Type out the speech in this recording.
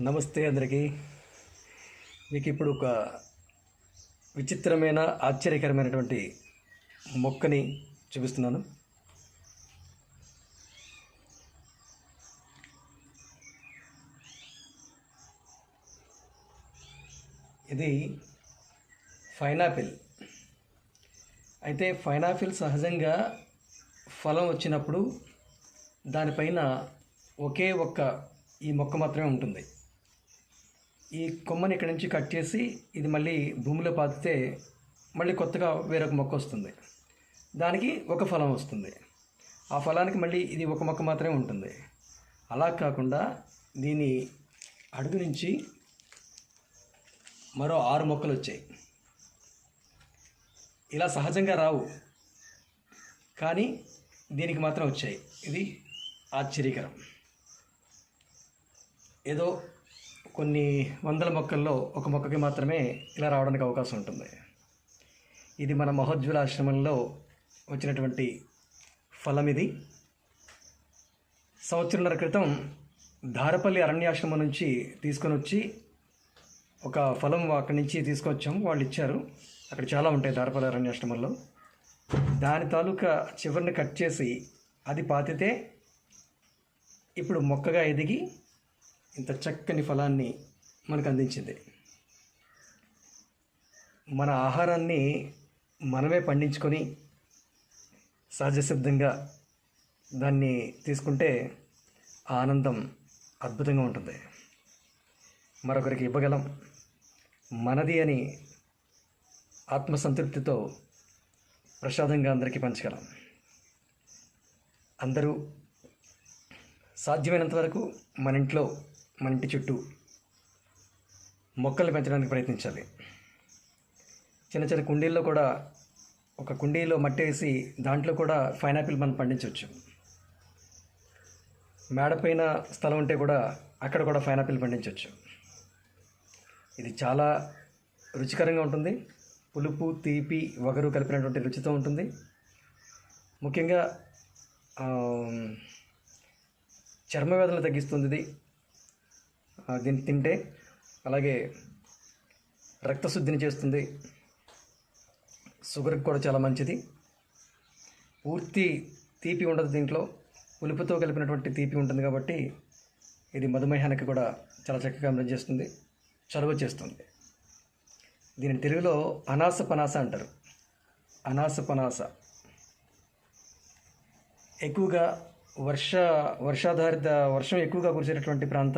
నమస్తే అందరికీ. మీకు ఇప్పుడు ఒక విచిత్రమైన ఆశ్చర్యకరమైనటువంటి మొక్కని చూపిస్తున్నాను. ఇది పైనాపిల్. అయితే పైనాపిల్ సహజంగా ఫలం వచ్చినప్పుడు దానిపైన ఒకే ఒక్క ఈ మొక్క మాత్రమే ఉంటుంది. ఈ కొమ్మని ఇక్కడి నుంచి కట్ చేసి ఇది మళ్ళీ భూమిలో పాతితే మళ్ళీ కొత్తగా వేరొక మొక్క వస్తుంది. దానికి ఒక ఫలం వస్తుంది. ఆ ఫలానికి మళ్ళీ ఇది ఒక మొక్క మాత్రమే ఉంటుంది. అలా కాకుండా దీని అడుగు నుంచి మరో 6 మొక్కలు వచ్చాయి. ఇలా సహజంగా రావు, కానీ దీనికి మాత్రం వచ్చాయి. ఇది ఆశ్చర్యకరం. ఏదో కొన్ని వందల మొక్కల్లో ఒక మొక్కకి మాత్రమే ఇలా రావడానికి అవకాశం ఉంటుంది. ఇది మన మహోజ్వల ఆశ్రమంలో వచ్చినటువంటి ఫలం. ఇది సంవత్సరంన్నర క్రితం ధారపల్లి అరణ్యాశ్రమం నుంచి తీసుకొని వచ్చి ఒక ఫలం అక్కడి నుంచి తీసుకొచ్చాము. వాళ్ళు ఇచ్చారు. అక్కడ చాలా ఉంటాయి ధారపల్లి అరణ్యాశ్రమంలో. దాని తాలూకా చివరిని కట్ చేసి అది పాతితే ఇప్పుడు మొక్కగా ఎదిగి ఇంత చక్కని ఫలాన్ని మనకు అందించింది. మన ఆహారాన్ని మనమే పండించుకొని సహజ సిద్ధంగా దాన్ని తీసుకుంటే ఆనందం అద్భుతంగా ఉంటుంది. మరొకరికి ఇవ్వగలం, మనది అని ఆత్మసంతృప్తితో ప్రసాదంగా అందరికీ పంచగలం. అందరూ సాధ్యమైనంత వరకు మన ఇంట్లో, మన ఇంటి చుట్టూ మొక్కలు పెంచడానికి ప్రయత్నించాలి. చిన్న చిన్న కుండీల్లో కూడా, ఒక కుండీలో మట్టి వేసి దాంట్లో కూడా పైనాపిల్ మనం పండించవచ్చు. మేడపైన స్థలం ఉంటే కూడా అక్కడ కూడా పైనాపిల్ పండించవచ్చు. ఇది చాలా రుచికరంగా ఉంటుంది. పులుపు, తీపి, వగరు కలిపినటువంటి రుచితో ఉంటుంది. ముఖ్యంగా చర్మ వ్యాధులను తగ్గిస్తుంది ఇది దీన్ని తింటే. అలాగే రక్తశుద్ధిని చేస్తుంది. షుగర్కి కూడా చాలా మంచిది. పూర్తి తీపి ఉండదు దీంట్లో, పులుపుతో కలిపినటువంటి తీపి ఉంటుంది కాబట్టి ఇది మధుమేహానికి కూడా చాలా చక్కగా పనిచేస్తుంది, చలువ చేస్తుంది. దీని తెలుగులో అనాస పనాస అంటారు. అనాస పనాస ఎక్కువగా వర్షం ఎక్కువగా కురిసేటటువంటి ప్రాంతాలు